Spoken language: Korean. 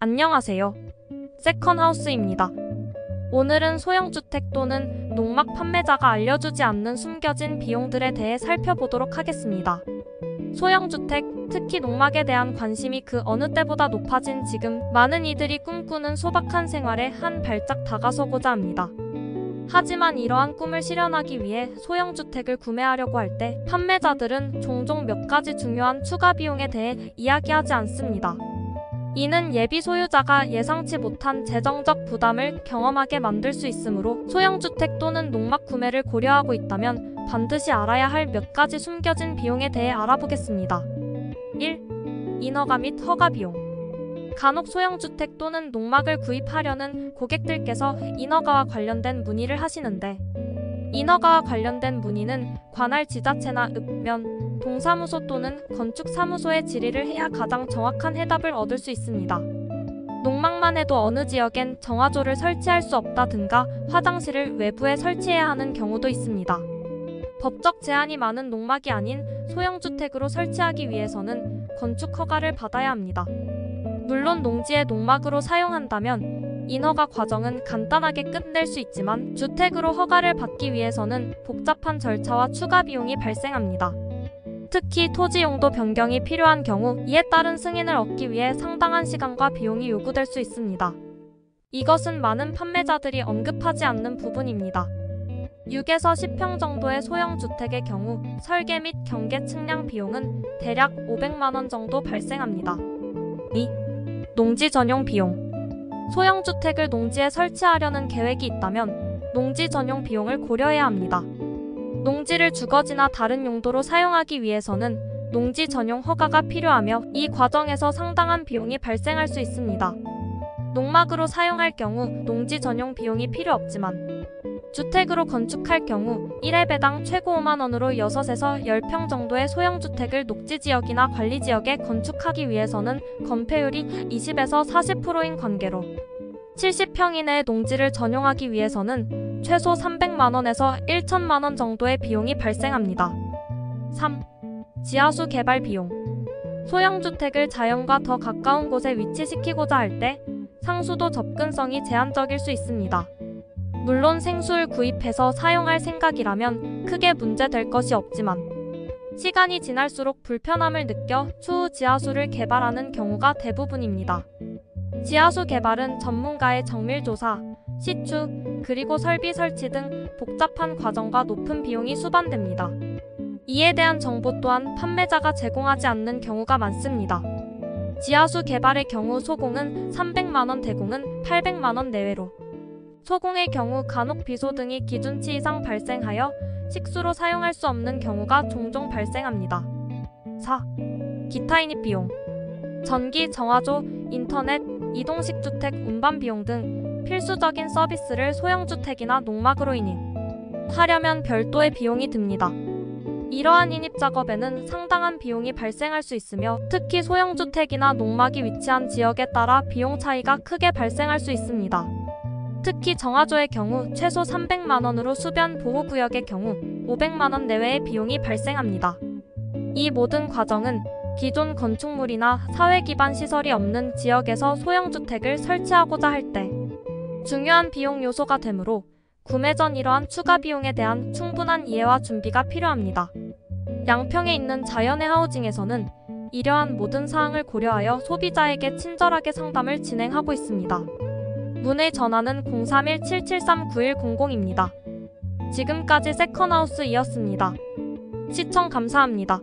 안녕하세요. 세컨하우스입니다. 오늘은 소형주택 또는 농막 판매자가 알려주지 않는 숨겨진 비용들에 대해 살펴보도록 하겠습니다. 소형주택, 특히 농막에 대한 관심이 그 어느 때보다 높아진 지금 많은 이들이 꿈꾸는 소박한 생활에 한 발짝 다가서고자 합니다. 하지만 이러한 꿈을 실현하기 위해 소형주택을 구매하려고 할 때 판매자들은 종종 몇 가지 중요한 추가 비용에 대해 이야기하지 않습니다. 이는 예비 소유자가 예상치 못한 재정적 부담을 경험하게 만들 수 있으므로 소형주택 또는 농막 구매를 고려하고 있다면 반드시 알아야 할 몇 가지 숨겨진 비용에 대해 알아보겠습니다. 1. 인허가 및 허가 비용. 간혹 소형주택 또는 농막을 구입하려는 고객들께서 인허가와 관련된 문의를 하시는데, 인허가와 관련된 문의는 관할 지자체나 읍면, 동사무소 또는 건축사무소에 질의를 해야 가장 정확한 해답을 얻을 수 있습니다. 농막만 해도 어느 지역엔 정화조를 설치할 수 없다든가 화장실을 외부에 설치해야 하는 경우도 있습니다. 법적 제한이 많은 농막이 아닌 소형주택으로 설치하기 위해서는 건축 허가를 받아야 합니다. 물론 농지에 농막으로 사용한다면 인허가 과정은 간단하게 끝낼 수 있지만 주택으로 허가를 받기 위해서는 복잡한 절차와 추가 비용이 발생합니다. 특히 토지 용도 변경이 필요한 경우 이에 따른 승인을 얻기 위해 상당한 시간과 비용이 요구될 수 있습니다. 이것은 많은 판매자들이 언급하지 않는 부분입니다. 6에서 10평 정도의 소형주택의 경우 설계 및 경계 측량 비용은 대략 500만 원 정도 발생합니다. 2. 농지 전용 비용. 소형주택을 농지에 설치하려는 계획이 있다면 농지 전용 비용을 고려해야 합니다. 농지를 주거지나 다른 용도로 사용하기 위해서는 농지 전용 허가가 필요하며 이 과정에서 상당한 비용이 발생할 수 있습니다. 농막으로 사용할 경우 농지 전용 비용이 필요 없지만 주택으로 건축할 경우 1회배당 최고 5만 원으로 6에서 10평 정도의 소형주택을 녹지지역이나 관리지역에 건축하기 위해서는 건폐율이 20에서 40%인 관계로 70평 이내의 농지를 전용하기 위해서는 최소 300만 원에서 1천만 원 정도의 비용이 발생합니다. 3. 지하수 개발 비용. 소형주택을 자연과 더 가까운 곳에 위치시키고자 할 때 상수도 접근성이 제한적일 수 있습니다. 물론 생수를 구입해서 사용할 생각이라면 크게 문제될 것이 없지만 시간이 지날수록 불편함을 느껴 추후 지하수를 개발하는 경우가 대부분입니다. 지하수 개발은 전문가의 정밀조사, 시추, 그리고 설비 설치 등 복잡한 과정과 높은 비용이 수반됩니다. 이에 대한 정보 또한 판매자가 제공하지 않는 경우가 많습니다. 지하수 개발의 경우 소공은 300만 원, 대공은 800만 원 내외로, 소공의 경우 간혹 비소 등이 기준치 이상 발생하여 식수로 사용할 수 없는 경우가 종종 발생합니다. 4. 기타 인입 비용. 전기, 정화조, 인터넷, 이동식 주택 운반 비용 등 필수적인 서비스를 소형주택이나 농막으로 인입하려면 별도의 비용이 듭니다. 이러한 인입 작업에는 상당한 비용이 발생할 수 있으며 특히 소형주택이나 농막이 위치한 지역에 따라 비용 차이가 크게 발생할 수 있습니다. 특히 정화조의 경우 최소 300만 원으로 수변 보호구역의 경우 500만 원 내외의 비용이 발생합니다. 이 모든 과정은 기존 건축물이나 사회 기반 시설이 없는 지역에서 소형주택을 설치하고자 할 때 중요한 비용 요소가 되므로 구매 전 이러한 추가 비용에 대한 충분한 이해와 준비가 필요합니다. 양평에 있는 자연의 하우징에서는 이러한 모든 사항을 고려하여 소비자에게 친절하게 상담을 진행하고 있습니다. 문의 전화는 031-773-9100입니다. 지금까지 세컨하우스이었습니다. 시청 감사합니다.